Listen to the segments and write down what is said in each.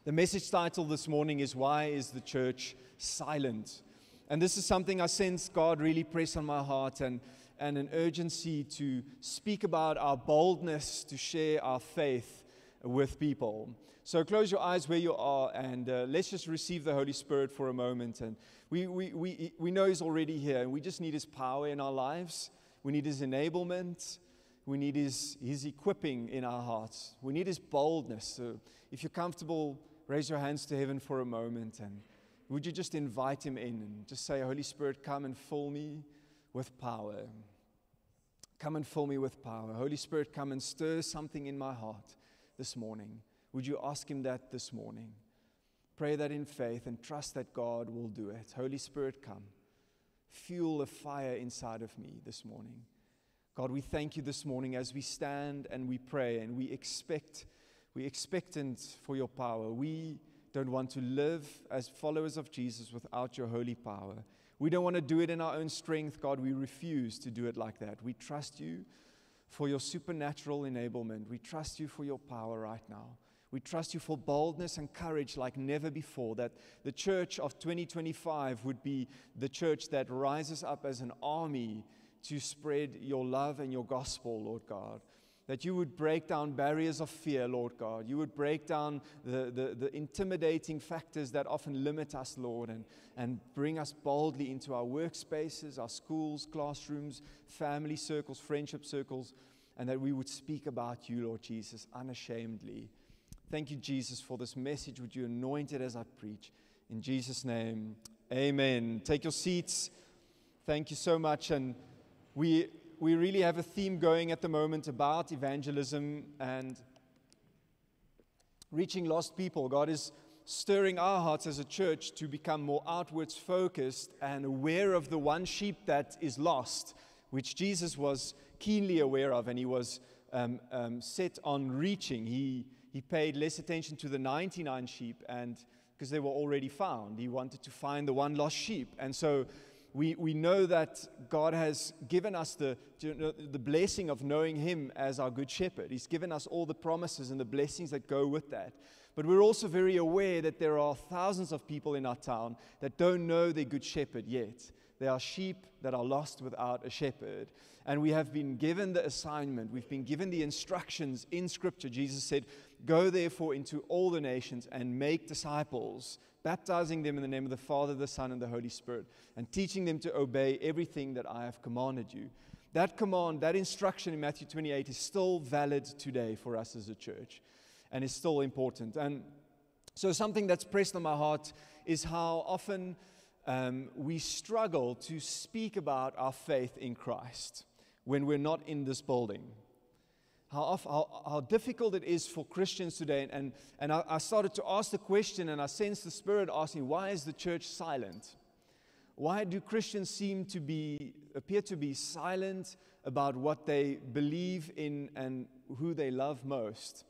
The message title this morning is Why is the Church Silent? And this is something I sense God really press on my heart and an urgency to speak about our boldness to share our faith with people. So close your eyes where you are and let's just receive the Holy Spirit for a moment. And we know He's already here and we just need His power in our lives. We need His enablement. We need His equipping in our hearts. We need His boldness. So if you're comfortable, raise your hands to heaven for a moment and would you just invite Him in and just say, Holy Spirit, come and fill me with power. Come and fill me with power. Holy Spirit, come and stir something in my heart this morning. Would you ask Him that this morning? Pray that in faith and trust that God will do it. Holy Spirit, come. Fuel a fire inside of me this morning. God, we thank You this morning as we stand and we pray and we expectant for Your power. We don't want to live as followers of Jesus without Your holy power. We don't want to do it in our own strength, God. We refuse to do it like that. We trust You for Your supernatural enablement. We trust You for Your power right now. We trust You for boldness and courage like never before, that the church of 2025 would be the church that rises up as an army to spread Your love and Your gospel, Lord God. That You would break down barriers of fear, Lord God. You would break down the intimidating factors that often limit us, Lord, and bring us boldly into our workspaces, our schools, classrooms, family circles, friendship circles, and that we would speak about You, Lord Jesus, unashamedly. Thank You, Jesus, for this message. Would You anoint it as I preach? In Jesus' name, amen. Take your seats. Thank you so much. And we really have a theme going at the moment about evangelism and reaching lost people. God is stirring our hearts as a church to become more outwards focused and aware of the one sheep that is lost, which Jesus was keenly aware of, and He was set on reaching. He paid less attention to the 99 sheep, and because they were already found, He wanted to find the one lost sheep. And so we know that God has given us the blessing of knowing Him as our good shepherd. He's given us all the promises and the blessings that go with that. But we're also very aware that there are thousands of people in our town that don't know their good shepherd yet. There are sheep that are lost without a shepherd. And we have been given the assignment, we've been given the instructions in Scripture. Jesus said, "Go therefore into all the nations and make disciples, baptizing them in the name of the Father, the Son, and the Holy Spirit, and teaching them to obey everything that I have commanded you." That command, that instruction in Matthew 28 is still valid today for us as a church, and is still important. And so something that's pressed on my heart is how often we struggle to speak about our faith in Christ when we're not in this building. How difficult it is for Christians today. And I started to ask the question, and I sensed the Spirit asking, why is the church silent? Why do Christians appear to be silent about what they believe in and who they love most?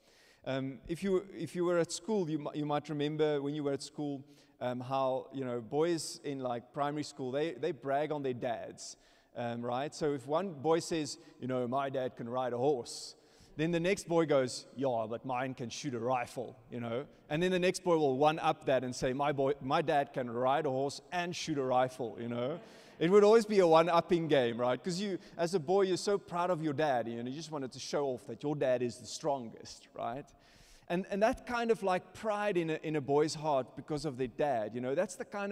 If you were at school, you might remember when you were at school how boys in like primary school they brag on their dads, right? So if one boy says, my dad can ride a horse, then the next boy goes, yeah, but mine can shoot a rifle, And then the next boy will one-up that and say, my dad can ride a horse and shoot a rifle, It would always be a one-upping game, right? Because you, as a boy, you're so proud of your dad, you just wanted to show off that your dad is the strongest, right? And that kind of like pride in a boy's heart because of their dad, that's the kind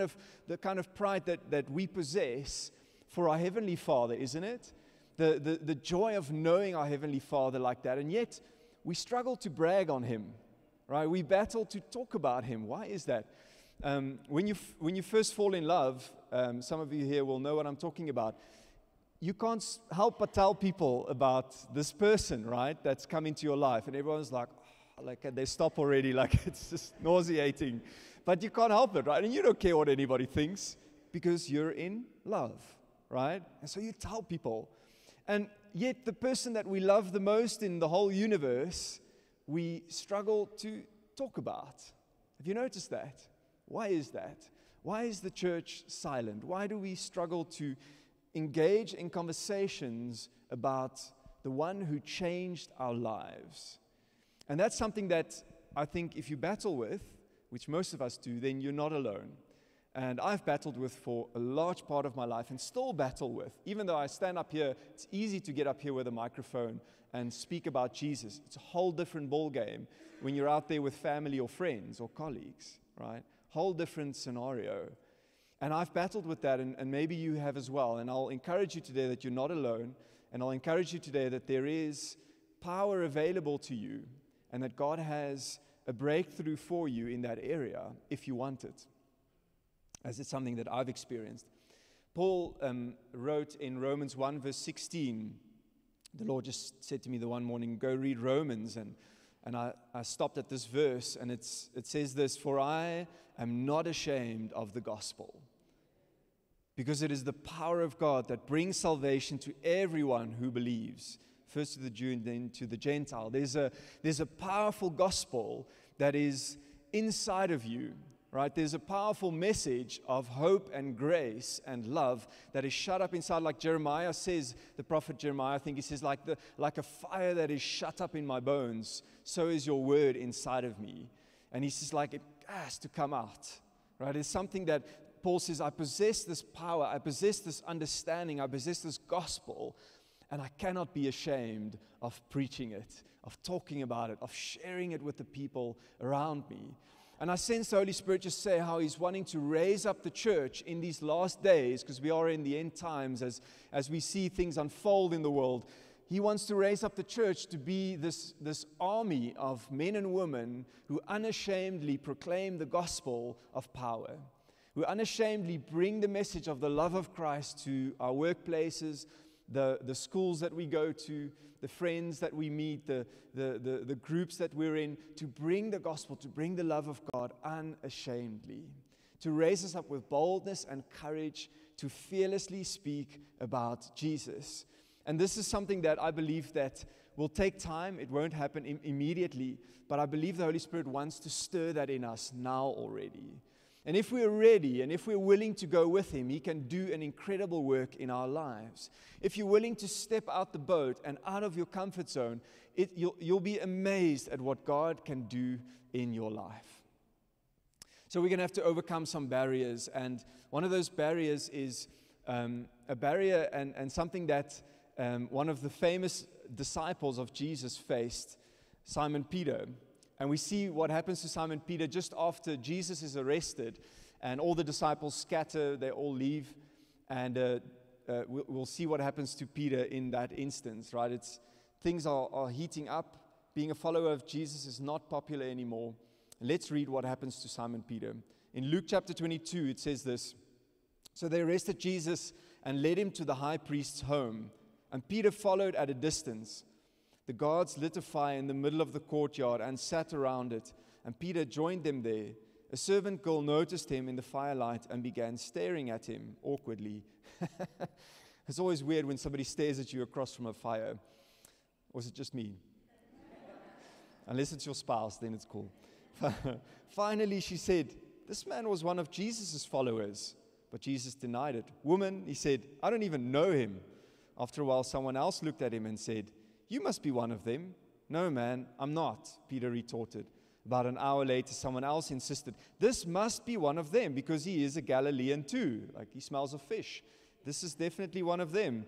of pride that we possess for our Heavenly Father, isn't it? The joy of knowing our Heavenly Father like that, and yet we struggle to brag on Him, right? We battle to talk about Him. Why is that? When you first fall in love, some of you here will know what I'm talking about. You can't help but tell people about this person, right? That's come into your life, and everyone's like they stop already, like it's just nauseating. But you can't help it, right? And you don't care what anybody thinks because you're in love, right? And so you tell people. And yet the person that we love the most in the whole universe, we struggle to talk about. Have you noticed that? Why is that? Why is the church silent? Why do we struggle to engage in conversations about the one who changed our lives? And that's something that I think if you battle with, which most of us do, then you're not alone. And I've battled with for a large part of my life and still battle with. Even though I stand up here, it's easy to get up here with a microphone and speak about Jesus. It's a whole different ball game when you're out there with family or friends or colleagues, right? Whole different scenario. And I've battled with that, and maybe you have as well. And I'll encourage you today that you're not alone. And I'll encourage you today that there is power available to you and that God has a breakthrough for you in that area if you want it, as it's something that I've experienced. Paul wrote in Romans 1 verse 16, the Lord just said to me the one morning, go read Romans, and I stopped at this verse, and it says this, for I am not ashamed of the gospel, because it is the power of God that brings salvation to everyone who believes, first to the Jew and then to the Gentile. There's a powerful gospel that is inside of you, right? There's a powerful message of hope and grace and love that is shut up inside, like Jeremiah says, the prophet Jeremiah, I think he says, like a fire that is shut up in my bones, so is your word inside of me. And he says, like, it has to come out, right? It's something that Paul says, I possess this power, I possess this understanding, I possess this gospel, and I cannot be ashamed of preaching it, of talking about it, of sharing it with the people around me. And I sense the Holy Spirit just say how He's wanting to raise up the church in these last days, because we are in the end times as we see things unfold in the world. He wants to raise up the church to be this army of men and women who unashamedly proclaim the gospel of power, who unashamedly bring the message of the love of Christ to our workplaces, the schools that we go to, the friends that we meet, the groups that we're in, to bring the gospel, to bring the love of God unashamedly, to raise us up with boldness and courage to fearlessly speak about Jesus. And this is something that I believe that will take time. It won't happen immediately, but I believe the Holy Spirit wants to stir that in us now already. And if we're ready and if we're willing to go with Him, He can do an incredible work in our lives. If you're willing to step out the boat and out of your comfort zone, you'll be amazed at what God can do in your life. So we're going to have to overcome some barriers. And one of those barriers is a barrier and something that one of the famous disciples of Jesus faced, Simon Peter. And we see what happens to Simon Peter just after Jesus is arrested, and all the disciples scatter, they all leave, and we'll see what happens to Peter in that instance, right? Things are heating up. Being a follower of Jesus is not popular anymore. Let's read what happens to Simon Peter. In Luke chapter 22, it says this, so they arrested Jesus and led Him to the high priest's home, and Peter followed at a distance. The guards lit a fire in the middle of the courtyard and sat around it, and Peter joined them there. A servant girl noticed him in the firelight and began staring at him awkwardly. It's always weird when somebody stares at you across from a fire. Or is it just me? Unless it's your spouse, then it's cool. Finally, she said, this man was one of Jesus' followers. But Jesus denied it. Woman, he said, I don't even know him. After a while, someone else looked at him and said, you must be one of them. No, man, I'm not, Peter retorted. About an hour later, someone else insisted, this must be one of them because he is a Galilean too. Like he smells of fish. This is definitely one of them.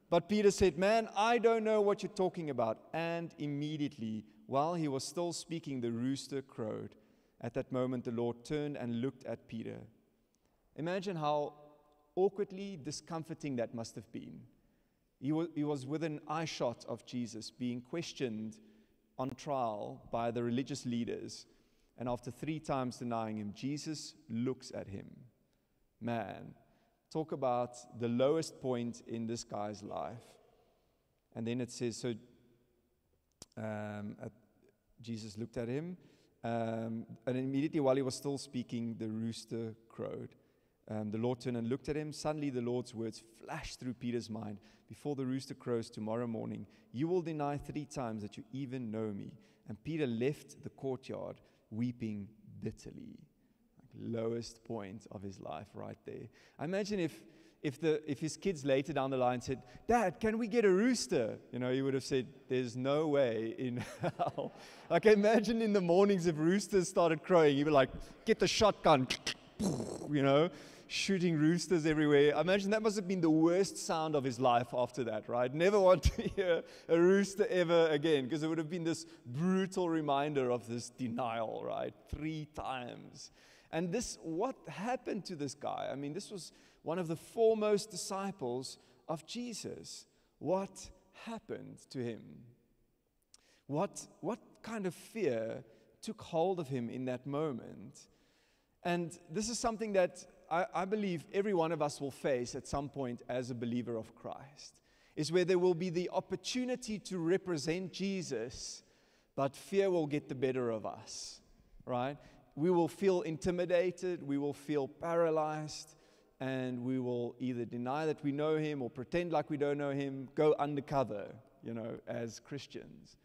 But Peter said, man, I don't know what you're talking about. And immediately, while he was still speaking, the rooster crowed. At that moment, the Lord turned and looked at Peter. Imagine how awkwardly discomforting that must have been. He was within eyeshot of Jesus, being questioned on trial by the religious leaders. And after 3 times denying Him, Jesus looks at him. Man, talk about the lowest point in this guy's life. And then it says, so Jesus looked at him, and immediately while he was still speaking, the rooster crowed. The Lord turned and looked at him. Suddenly the Lord's words flashed through Peter's mind. Before the rooster crows tomorrow morning, you will deny 3 times that you even know me. And Peter left the courtyard weeping bitterly. Like lowest point of his life right there. I imagine if if his kids later down the line said, "Dad, can we get a rooster?" He would have said, "There's no way in hell." Like, imagine in the mornings if roosters started crowing, he'd be like, "Get the shotgun," shooting roosters everywhere. I imagine that must have been the worst sound of his life after that, right? Never want to hear a rooster ever again, because it would have been this brutal reminder of this denial, right? 3 times. And what happened to this guy? I mean, this was one of the foremost disciples of Jesus. What happened to him? What kind of fear took hold of him in that moment? And this is something that I believe every one of us will face at some point as a believer of Christ, is where there will be the opportunity to represent Jesus, but fear will get the better of us, right? We will feel intimidated, we will feel paralyzed, and we will either deny that we know him or pretend like we don't know him, go undercover, as Christians.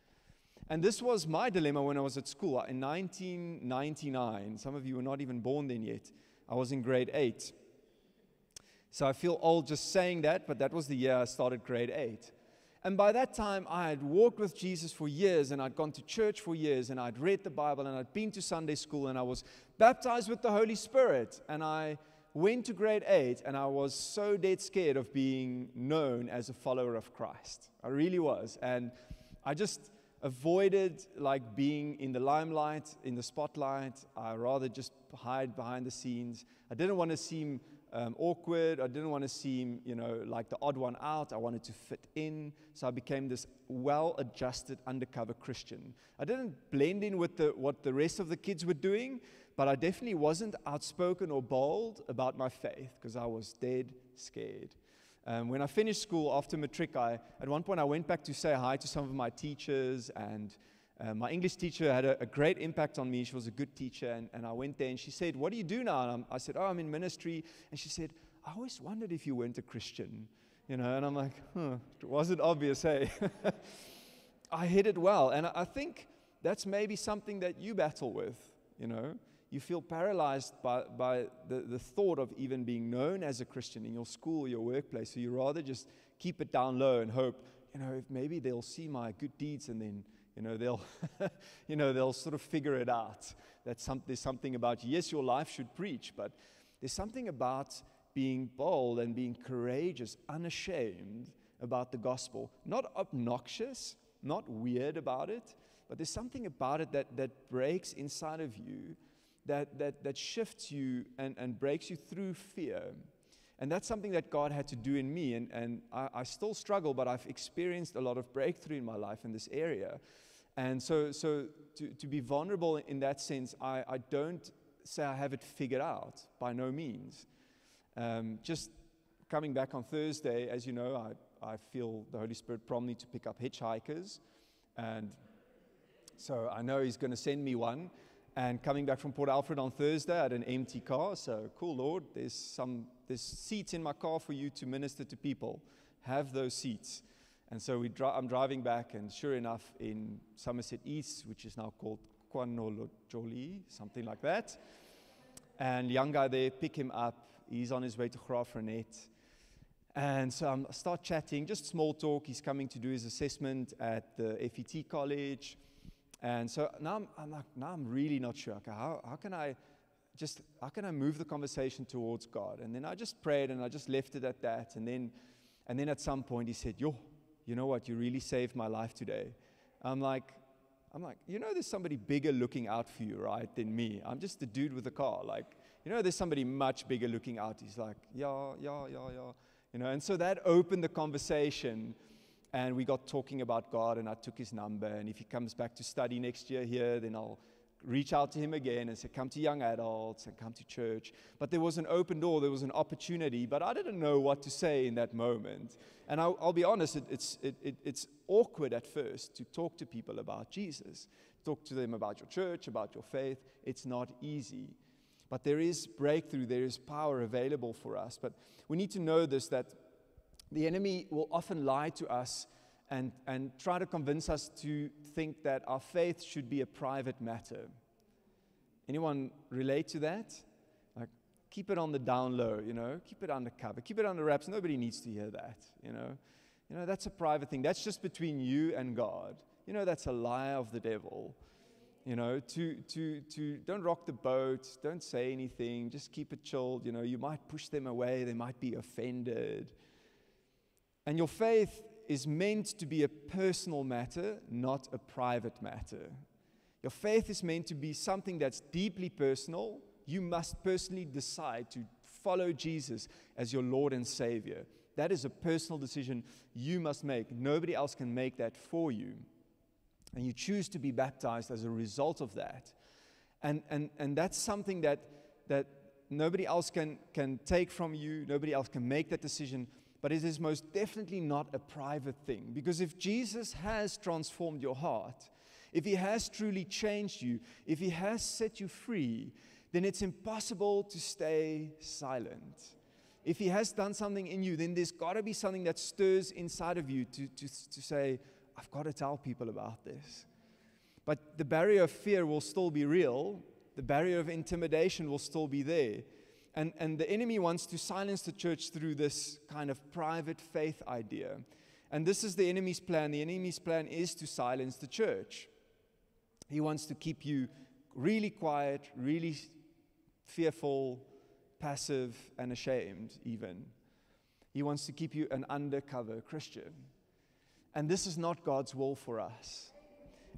And this was my dilemma when I was at school. In 1999, some of you were not even born then yet, I was in grade 8. So I feel old just saying that, but that was the year I started grade 8. And by that time, I had walked with Jesus for years, and I'd gone to church for years, and I'd read the Bible, and I'd been to Sunday school, and I was baptized with the Holy Spirit. And I went to grade 8, and I was so dead scared of being known as a follower of Christ. I really was. And I just avoided like being in the limelight, in the spotlight. I rather just hide behind the scenes. I didn't want to seem awkward. I didn't want to seem, like the odd one out. I wanted to fit in. So I became this well-adjusted undercover Christian. I didn't blend in with what the rest of the kids were doing, but I definitely wasn't outspoken or bold about my faith because I was dead scared. When I finished school after matric, at one point I went back to say hi to some of my teachers, and my English teacher had a great impact on me. She was a good teacher, and I went there, and she said, "What do you do now?" And I said, "Oh, I'm in ministry." And she said, "I always wondered if you weren't a Christian." And I'm like, it wasn't obvious, hey? I hid it well, and I think that's maybe something that you battle with, You feel paralyzed by the thought of even being known as a Christian in your school or your workplace. So you rather just keep it down low and hope, if maybe they'll see my good deeds and then, they'll, they'll sort of figure it out. That there's something about you. Yes, your life should preach, but there's something about being bold and being courageous, unashamed about the gospel. Not obnoxious, not weird about it, but there's something about it that breaks inside of you, that shifts you and breaks you through fear. And that's something that God had to do in me. And I still struggle, but I've experienced a lot of breakthrough in my life in this area. And so to be vulnerable in that sense, I don't say I have it figured out, by no means. Just coming back on Thursday, as you know, I feel the Holy Spirit prompt me to pick up hitchhikers. And so I know He's going to send me one. And coming back from Port Alfred on Thursday, I had an empty car. So, cool, Lord, there's seats in my car for you to minister to people. Have those seats. And so I'm driving back, and sure enough, in Somerset East, which is now called Kwanolojoli, something like that. And young guy there, pick him up. He's on his way to Graafrenet. And so I start chatting, just small talk. He's coming to do his assessment at the FET college. And so now I'm really not sure. Okay, how can I move the conversation towards God? And then I just prayed, and I just left it at that. And then at some point he said, "Yo, you know what? You really saved my life today." I'm like, there's somebody bigger looking out for you, right, than me. I'm just the dude with the car. Like, there's somebody much bigger looking out. He's like, yeah. And so that opened the conversation. And we got talking about God, and I took his number. And if he comes back to study next year here, then I'll reach out to him again and say, "Come to young adults and come to church." But there was an open door, there was an opportunity, but I didn't know what to say in that moment. And I'll be honest, it's awkward at first to talk to people about Jesus. Talk to them about your church, about your faith. It's not easy. But there is breakthrough, there is power available for us. But we need to know this, that the enemy will often lie to us and try to convince us to think that our faith should be a private matter. Anyone relate to that? Like, keep it on the down low, you know, keep it undercover, keep it under wraps. Nobody needs to hear that, you know. You know, that's a private thing. That's just between you and God. You know, that's a lie of the devil. You know, to don't rock the boat, don't say anything, just keep it chilled. You know, you might push them away, they might be offended. And your faith is meant to be a personal matter, not a private matter. Your faith is meant to be something that's deeply personal. You must personally decide to follow Jesus as your Lord and Savior. That is a personal decision you must make. Nobody else can make that for you. And you choose to be baptized as a result of that. And that's something that nobody else can take from you. Nobody else can make that decision. But it is most definitely not a private thing. Because if Jesus has transformed your heart, if He has truly changed you, if He has set you free, then it's impossible to stay silent. If He has done something in you, then there's got to be something that stirs inside of you to say, I've got to tell people about this. But the barrier of fear will still be real. The barrier of intimidation will still be there. And the enemy wants to silence the church through this kind of private faith idea. And this is the enemy's plan. The enemy's plan is to silence the church. He wants to keep you really quiet, really fearful, passive, and ashamed even. He wants to keep you an undercover Christian. And this is not God's will for us.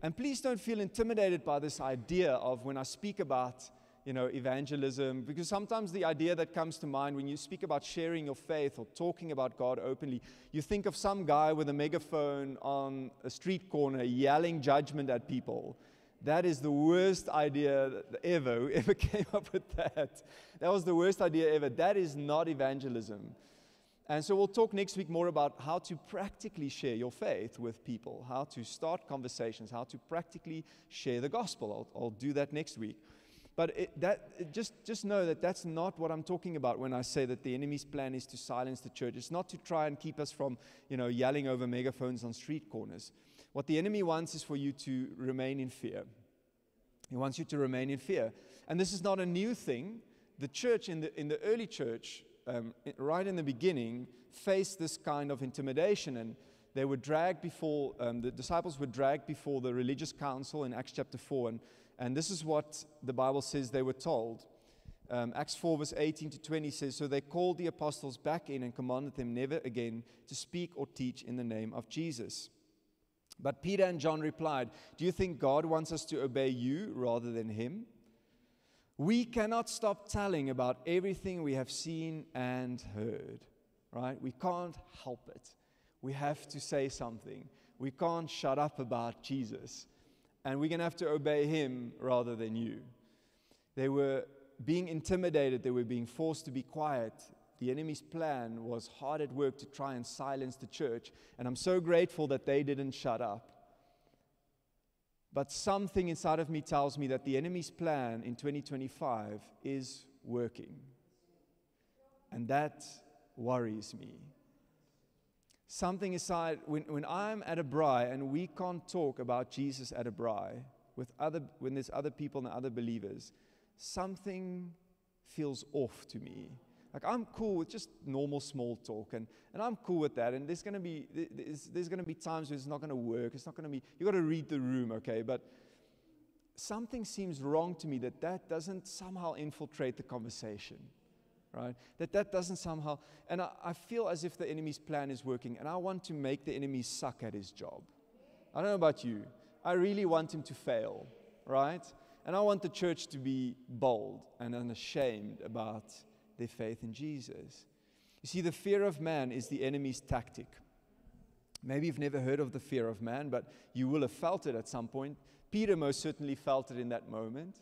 And please don't feel intimidated by this idea of when I speak about, evangelism, because sometimes the idea that comes to mind when you speak about sharing your faith or talking about God openly, you think of some guy with a megaphone on a street corner yelling judgment at people. That is the worst idea ever. Whoever came up with that? That was the worst idea ever. That is not evangelism. And so we'll talk next week more about how to practically share your faith with people, how to start conversations, how to practically share the gospel. I'll do that next week. But just know that that's not what I'm talking about when I say that the enemy's plan is to silence the church. It's not to try and keep us from, yelling over megaphones on street corners. What the enemy wants is for you to remain in fear. He wants you to remain in fear. And this is not a new thing. The church in the early church, right in the beginning, faced this kind of intimidation, and they were dragged before, the disciples were dragged before the religious council in Acts chapter 4, and this is what the Bible says they were told. Acts 4 verse 18 to 20 says, "So they called the apostles back in and commanded them never again to speak or teach in the name of Jesus. But Peter and John replied, 'Do you think God wants us to obey you rather than Him? We cannot stop telling about everything we have seen and heard,'" right? We can't help it. We have to say something. We can't shut up about Jesus. And we're going to have to obey Him rather than you. They were being intimidated. They were being forced to be quiet. The enemy's plan was hard at work to try and silence the church. And I'm so grateful that they didn't shut up. But something inside of me tells me that the enemy's plan in 2025 is working. And that worries me. Something inside, when I'm at a braai and we can't talk about Jesus at a braai when there's other people and other believers, something feels off to me. Like, I'm cool with just normal small talk, and I'm cool with that. And there's going to be times where it's not going to work. It's not going to be. You got to read the room, okay? But something seems wrong to me that doesn't somehow infiltrate the conversation, right? That doesn't somehow. And I feel as if the enemy's plan is working, and I want to make the enemy suck at his job. I don't know about you. I really want him to fail, right? And I want the church to be bold and unashamed about their faith in Jesus. You see, the fear of man is the enemy's tactic. Maybe you've never heard of the fear of man, but you will have felt it at some point. Peter most certainly felt it in that moment.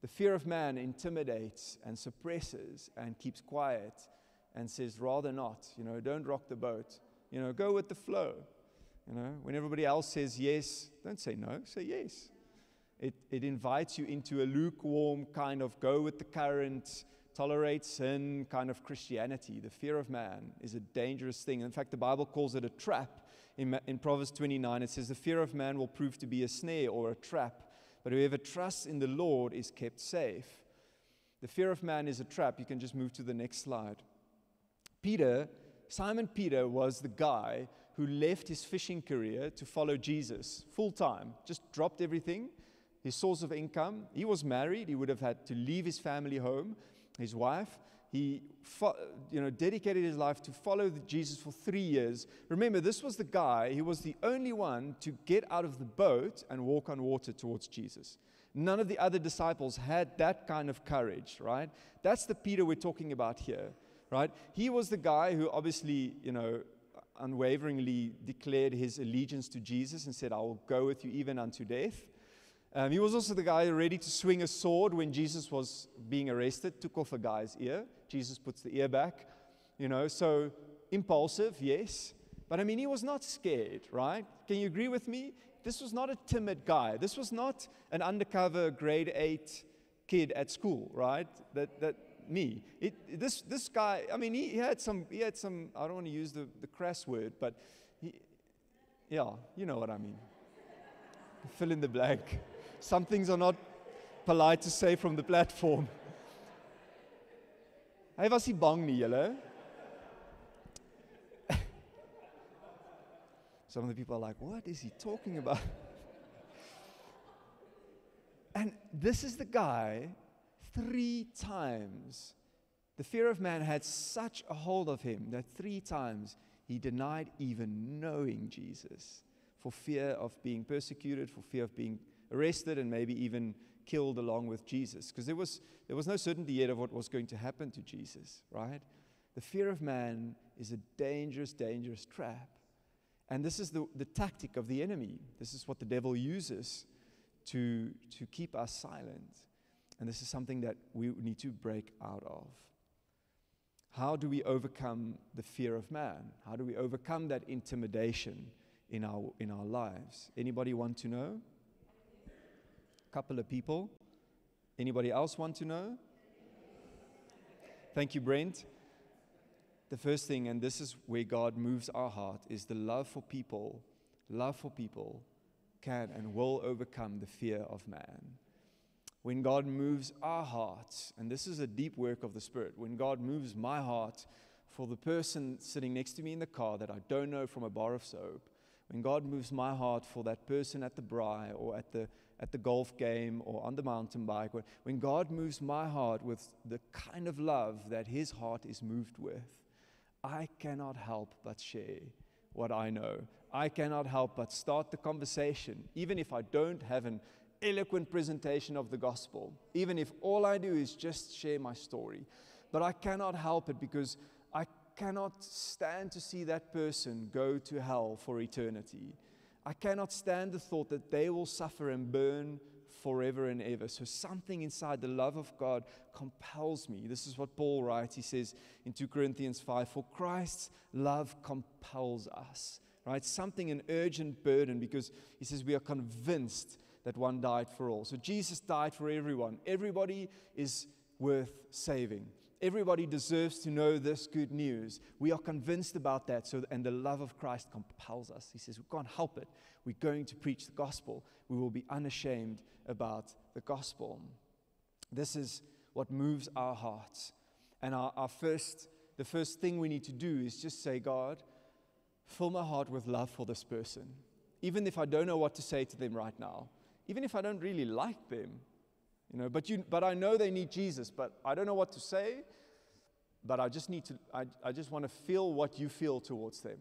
The fear of man intimidates and suppresses and keeps quiet and says, rather not, don't rock the boat. Go with the flow. When everybody else says yes, don't say no, say yes. It invites you into a lukewarm kind of go with the current, tolerate sin kind of Christianity. The fear of man is a dangerous thing. In fact, the Bible calls it a trap. In Proverbs 29, it says, "The fear of man will prove to be a snare or a trap, but whoever trusts in the Lord is kept safe." The fear of man is a trap. You can just move to the next slide. Simon Peter was the guy who left his fishing career to follow Jesus full time, just dropped everything, his source of income. He was married. He would have had to leave his family home, his wife. He dedicated his life to follow Jesus for 3 years. Remember, this was the guy, he was the only one to get out of the boat and walk on water towards Jesus. None of the other disciples had that kind of courage, right? That's the Peter we're talking about here, right? He was the guy who obviously, unwaveringly declared his allegiance to Jesus and said, I will go with you even unto death. He was also the guy ready to swing a sword when Jesus was being arrested, took off a guy's ear. Jesus puts the ear back, so impulsive, yes. But he was not scared, right? Can you agree with me? This was not a timid guy. This was not an undercover grade 8 kid at school, right? This guy, he had some, I don't want to use the crass word, but you know what I mean. Fill in the blank. Some things are not polite to say from the platform. Hy was nie bang nie, julle. Some of the people are like, what is he talking about? And this is the guy, 3 times, the fear of man had such a hold of him that 3 times he denied even knowing Jesus for fear of being persecuted, for fear of being arrested and maybe even killed along with Jesus. Because there was no certainty yet of what was going to happen to Jesus, right? The fear of man is a dangerous, dangerous trap. And this is the tactic of the enemy. This is what the devil uses to keep us silent. And this is something that we need to break out of. How do we overcome the fear of man? How do we overcome that intimidation in our lives? Anybody want to know? A couple of people. Anybody else want to know? Thank you, Brent. The first thing, and this is where God moves our heart, is the love for people. Love for people can and will overcome the fear of man. When God moves our hearts, and this is a deep work of the Spirit, when God moves my heart for the person sitting next to me in the car that I don't know from a bar of soap, when God moves my heart for that person at the braai or at the golf game or on the mountain bike, when God moves my heart with the kind of love that His heart is moved with, I cannot help but share what I know. I cannot help but start the conversation, even if I don't have an eloquent presentation of the gospel, even if all I do is just share my story. But I cannot help it because I cannot stand to see that person go to hell for eternity. I cannot stand the thought that they will suffer and burn forever and ever. So something inside the love of God compels me. This is what Paul writes. He says in 2 Corinthians 5, for Christ's love compels us. Right? Something, an urgent burden, because he says we are convinced that one died for all. So Jesus died for everyone. Everybody is worth saving. Everybody deserves to know this good news. We are convinced about that, and the love of Christ compels us. He says, we can't help it. We're going to preach the gospel. We will be unashamed about the gospel. This is what moves our hearts. And the first thing we need to do is just say, God, fill my heart with love for this person. Even if I don't know what to say to them right now. Even if I don't really like them. But I know they need Jesus, but I don't know what to say, but I just want to feel what you feel towards them.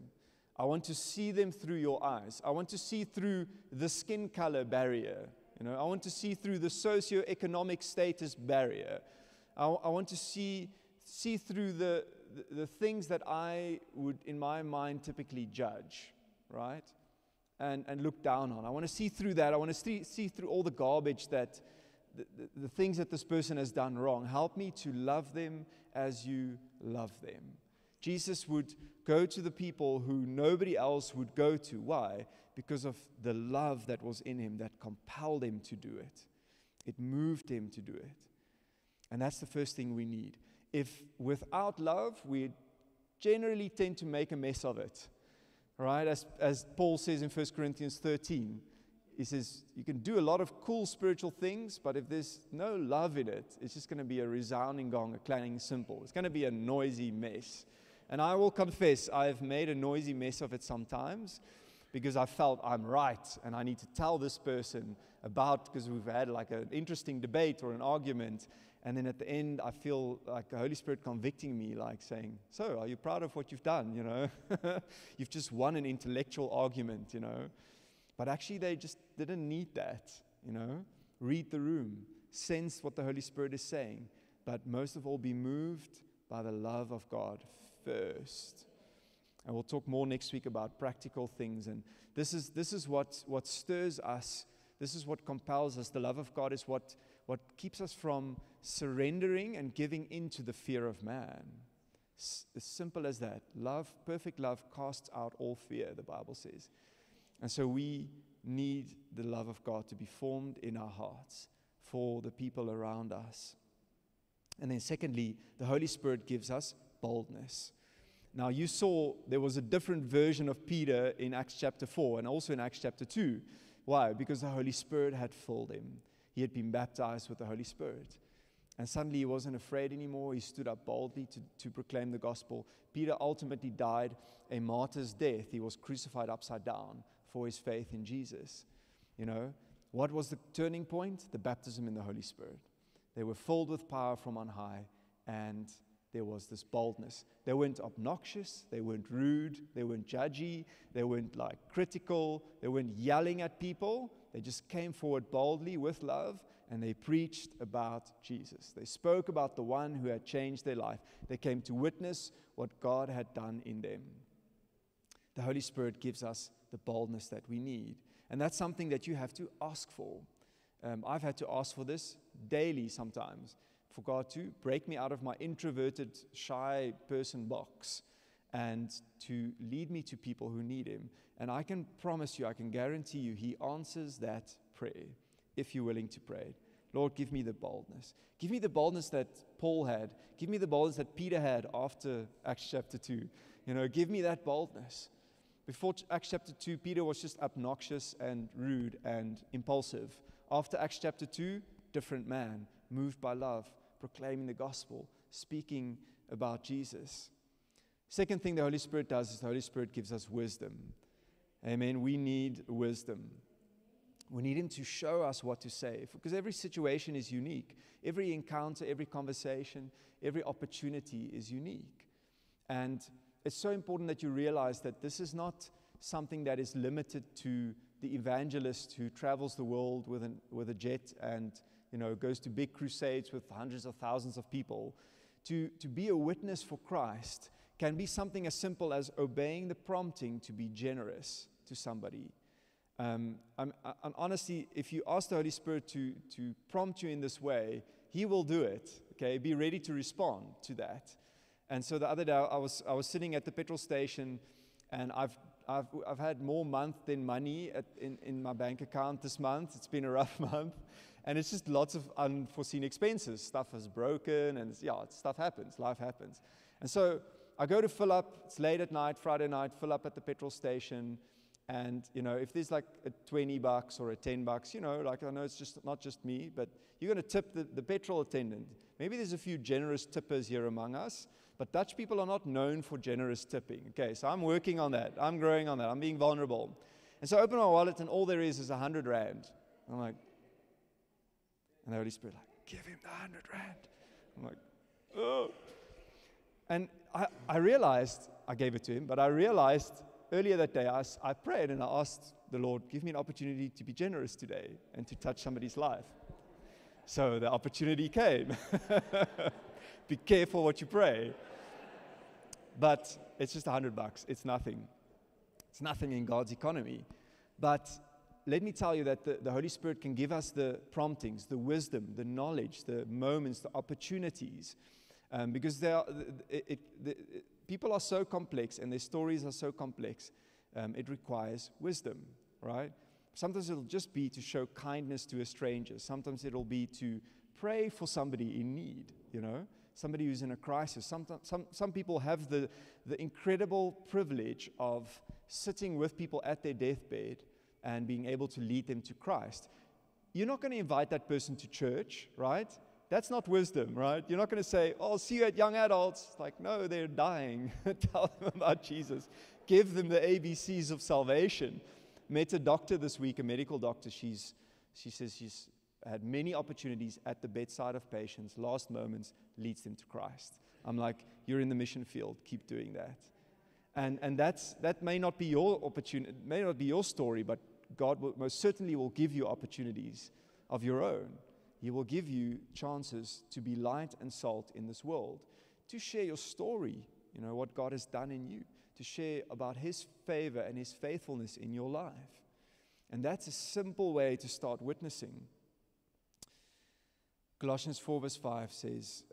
I want to see them through your eyes. I want to see through the skin color barrier. I want to see through the socioeconomic status barrier. I want to see through the things that I would, in my mind, typically judge, right? And look down on. I want to see through that. I want to see through all the garbage that the things that this person has done wrong. Help me to love them as you love them. Jesus would go to the people who nobody else would go to. Why? Because of the love that was in him that compelled him to do it. It moved him to do it. And that's the first thing we need. If without love, we generally tend to make a mess of it. Right? As Paul says in 1 Corinthians 13, he says, you can do a lot of cool spiritual things, but if there's no love in it, it's just going to be a resounding gong, a clanging cymbal. It's going to be a noisy mess. And I will confess, I've made a noisy mess of it sometimes because I felt I'm right and I need to tell this person about, because we've had like an interesting debate or an argument. And then at the end, I feel like the Holy Spirit convicting me, like saying, so, are you proud of what you've done, you know? You've just won an intellectual argument, you know? But actually, they just didn't need that, you know? Read the room, sense what the Holy Spirit is saying, but most of all, be moved by the love of God first. And we'll talk more next week about practical things. And this is what stirs us. This is what compels us. The love of God is what keeps us from surrendering and giving into the fear of man. As simple as that. Love, perfect love, casts out all fear, the Bible says. And so we need the love of God to be formed in our hearts for the people around us. And then secondly, the Holy Spirit gives us boldness. Now you saw there was a different version of Peter in Acts chapter 4 and also in Acts chapter 2. Why? Because the Holy Spirit had filled him. He had been baptized with the Holy Spirit. And suddenly he wasn't afraid anymore. He stood up boldly to proclaim the gospel. Peter ultimately died a martyr's death. He was crucified upside down for his faith in Jesus. You know, what was the turning point? The baptism in the Holy Spirit. They were filled with power from on high, and there was this boldness. They weren't obnoxious, they weren't rude, they weren't judgy, they weren't like critical, they weren't yelling at people. They just came forward boldly with love, and they preached about Jesus. They spoke about the one who had changed their life. They came to witness what God had done in them. The Holy Spirit gives us the boldness that we need. And that's something that you have to ask for. I've had to ask for this daily sometimes, for God to break me out of my introverted, shy person box and to lead me to people who need Him. And I can promise you, I can guarantee you, He answers that prayer if you're willing to pray. Lord, give me the boldness. Give me the boldness that Paul had. Give me the boldness that Peter had after Acts chapter 2. You know, give me that boldness. Before Acts chapter 2, Peter was just obnoxious and rude and impulsive. After Acts chapter 2, different man, moved by love, proclaiming the gospel, speaking about Jesus. Second thing the Holy Spirit does is the Holy Spirit gives us wisdom. Amen. We need wisdom. We need Him to show us what to say, because every situation is unique. Every encounter, every conversation, every opportunity is unique. And it's so important that you realize that this is not something that is limited to the evangelist who travels the world with a jet and, you know, goes to big crusades with hundreds of thousands of people. To be a witness for Christ can be something as simple as obeying the prompting to be generous to somebody. And honestly, if you ask the Holy Spirit to prompt you in this way, He will do it. Okay, be ready to respond to that. And so the other day, I was sitting at the petrol station, and I've had more month than money in my bank account this month. It's been a rough month, and it's just lots of unforeseen expenses. Stuff has broken, and stuff happens. Life happens. And so I go to fill up. It's late at night, Friday night. Fill up at the petrol station. And, you know, if there's like a $20 or a $10, you know, like I know it's just not just me, but you're going to tip the petrol attendant. Maybe there's a few generous tippers here among us, but Dutch people are not known for generous tipping. Okay, so I'm working on that. I'm growing on that. I'm being vulnerable. And so I open my wallet, and all there is 100 rand. I'm like, and the Holy Spirit like, give him the 100 rand. I'm like, oh. And I realized, I gave it to him, but I realized earlier that day, I prayed and I asked the Lord, give me an opportunity to be generous today and to touch somebody's life. So the opportunity came. Be careful what you pray. But it's just $100. It's nothing. It's nothing in God's economy. But let me tell you that the Holy Spirit can give us the promptings, the wisdom, the knowledge, the moments, the opportunities. Because people are so complex and their stories are so complex, it requires wisdom, right? Sometimes it'll just be to show kindness to a stranger. Sometimes it'll be to pray for somebody in need, you know, somebody who's in a crisis. Some people have the incredible privilege of sitting with people at their deathbed and being able to lead them to Christ. You're not going to invite that person to church, right? That's not wisdom, right? You're not going to say, oh, I'll see you at young adults. It's like, no, they're dying. Tell them about Jesus. Give them the ABCs of salvation. Met a doctor this week, a medical doctor. She says she's had many opportunities at the bedside of patients. Last moments leads them to Christ. I'm like, you're in the mission field. Keep doing that. And that may not be your opportunity, may not be your story, but God most certainly will give you opportunities of your own. He will give you chances to be light and salt in this world, to share your story, what God has done in you, to share about His favor and His faithfulness in your life. And that's a simple way to start witnessing. Colossians 4 verse 5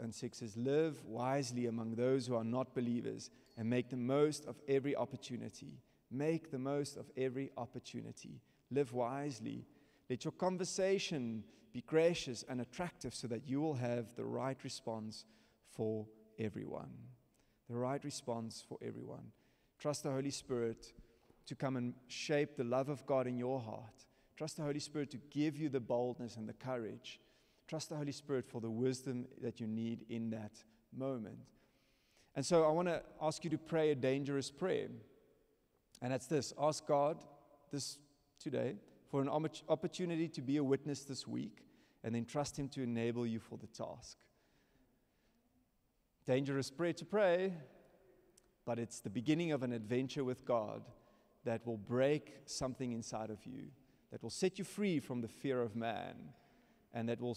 and 6 says, live wisely among those who are not believers and make the most of every opportunity. Make the most of every opportunity. Live wisely. Let your conversation be gracious and attractive so that you will have the right response for everyone. The right response for everyone. Trust the Holy Spirit to come and shape the love of God in your heart. Trust the Holy Spirit to give you the boldness and the courage. Trust the Holy Spirit for the wisdom that you need in that moment. And so I want to ask you to pray a dangerous prayer. And that's this. Ask God this today for an opportunity to be a witness this week, and then trust Him to enable you for the task. Dangerous prayer to pray, but it's the beginning of an adventure with God that will break something inside of you, that will set you free from the fear of man, and that will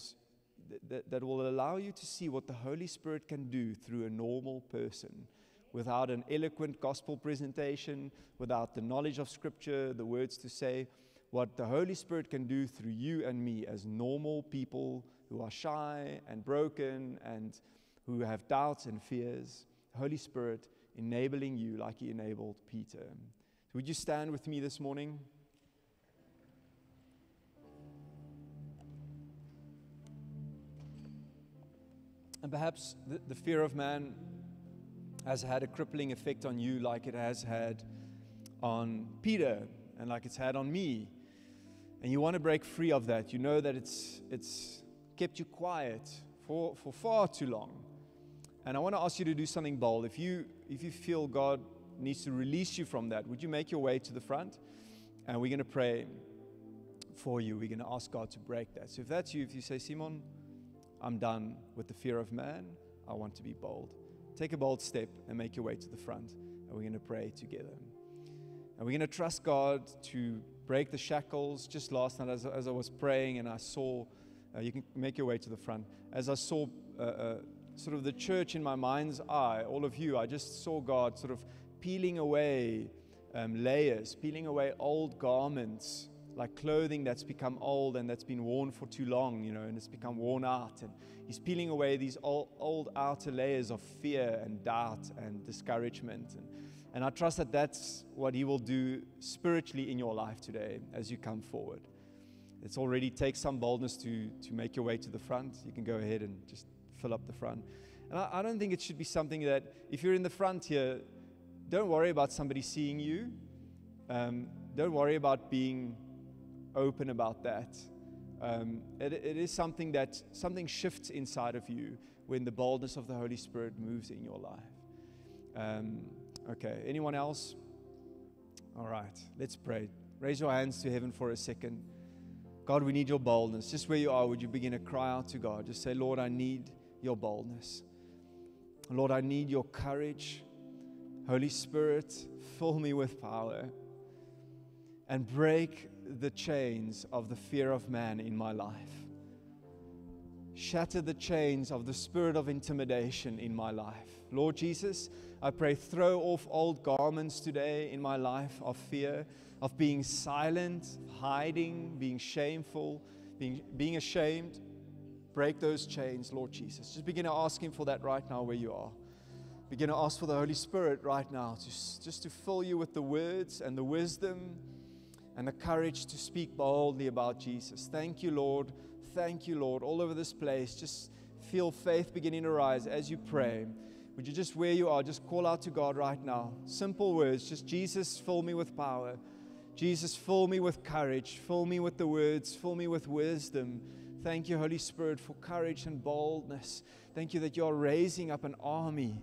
allow you to see what the Holy Spirit can do through a normal person, without an eloquent gospel presentation, without the knowledge of Scripture, the words to say, what the Holy Spirit can do through you and me as normal people who are shy and broken and who have doubts and fears. Holy Spirit enabling you like He enabled Peter. Would you stand with me this morning? And perhaps the fear of man has had a crippling effect on you like it has had on Peter and like it's had on me. And you want to break free of that. You know that it's kept you quiet for far too long. And I want to ask you to do something bold. If you feel God needs to release you from that, would you make your way to the front? And we're going to pray for you. We're going to ask God to break that. So if that's you, if you say, Simon, I'm done with the fear of man, I want to be bold. Take a bold step and make your way to the front. And we're going to pray together. And we're going to trust God to break the shackles. Just last night as I was praying and I saw, you can make your way to the front. As I saw sort of the church in my mind's eye, all of you, I just saw God sort of peeling away layers, peeling away old garments, like clothing that's become old and that's been worn for too long, and it's become worn out. And He's peeling away these old outer layers of fear and doubt and discouragement. And I trust that that's what He will do spiritually in your life today as you come forward. It's already takes some boldness to make your way to the front. You can go ahead and just fill up the front. And I don't think it should be something that, if you're in the front here, don't worry about somebody seeing you. Don't worry about being open about that. It is something shifts inside of you when the boldness of the Holy Spirit moves in your life. Okay, anyone else? All right, let's pray. Raise your hands to heaven for a second. God, we need your boldness. Just where you are, would you begin to cry out to God? Just say, Lord, I need your boldness. Lord, I need your courage. Holy Spirit, fill me with power and break the chains of the fear of man in my life. Shatter the chains of the spirit of intimidation in my life. Lord Jesus, I pray, throw off old garments today in my life of fear, of being silent, hiding, being shameful, being ashamed. Break those chains, Lord Jesus. Just begin to ask Him for that right now where you are. Begin to ask for the Holy Spirit right now just to fill you with the words and the wisdom and the courage to speak boldly about Jesus. Thank you, Lord. Thank you, Lord. All over this place, just feel faith beginning to rise as you pray. Would you just, where you are, just call out to God right now. Simple words, just Jesus, fill me with power. Jesus, fill me with courage. Fill me with the words. Fill me with wisdom. Thank you, Holy Spirit, for courage and boldness. Thank you that you're raising up an army.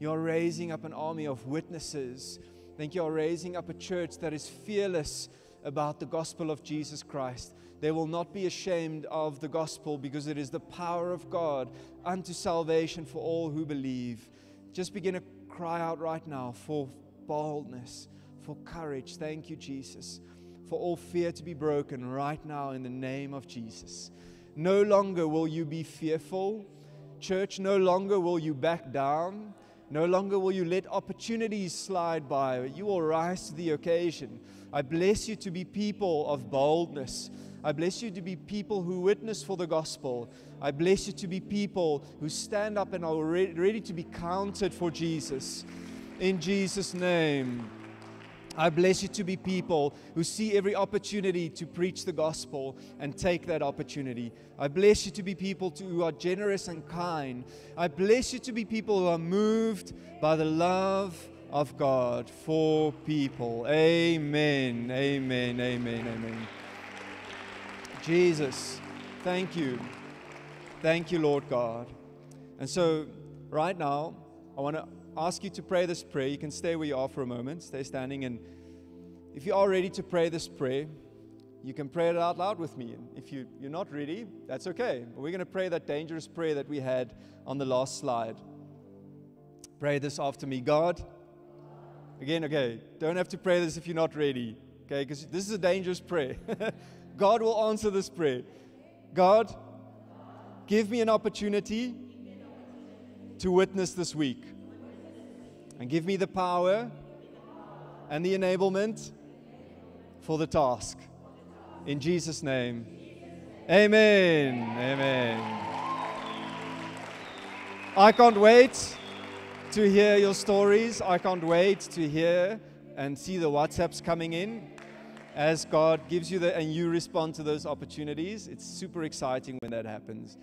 You're raising up an army of witnesses. Thank you, you're raising up a church that is fearless about the gospel of Jesus Christ. They will not be ashamed of the gospel because it is the power of God unto salvation for all who believe. Just begin to cry out right now for boldness, for courage. Thank you, Jesus, for all fear to be broken right now in the name of Jesus. No longer will you be fearful. Church, no longer will you back down. No longer will you let opportunities slide by. You will rise to the occasion. I bless you to be people of boldness. I bless you to be people who witness for the gospel. I bless you to be people who stand up and are ready to be counted for Jesus. In Jesus' name. I bless you to be people who see every opportunity to preach the gospel and take that opportunity. I bless you to be people who are generous and kind. I bless you to be people who are moved by the love of God for people. Amen, amen, amen, amen. Jesus, thank you. Thank you, Lord God. And so, right now, I want to ask you to pray this prayer. You can stay where you are for a moment. Stay standing. And if you are ready to pray this prayer, you can pray it out loud with me. And if you're not ready, that's okay. But we're going to pray that dangerous prayer that we had on the last slide. Pray this after me. God, again, okay, don't have to pray this if you're not ready. Okay, because this is a dangerous prayer. God will answer this prayer. God, give me an opportunity to witness this week. And give me the power and the enablement for the task. In Jesus' name. Amen. Amen. I can't wait to hear your stories. I can't wait to hear and see the WhatsApps coming in as God gives you and you respond to those opportunities. It's super exciting when that happens.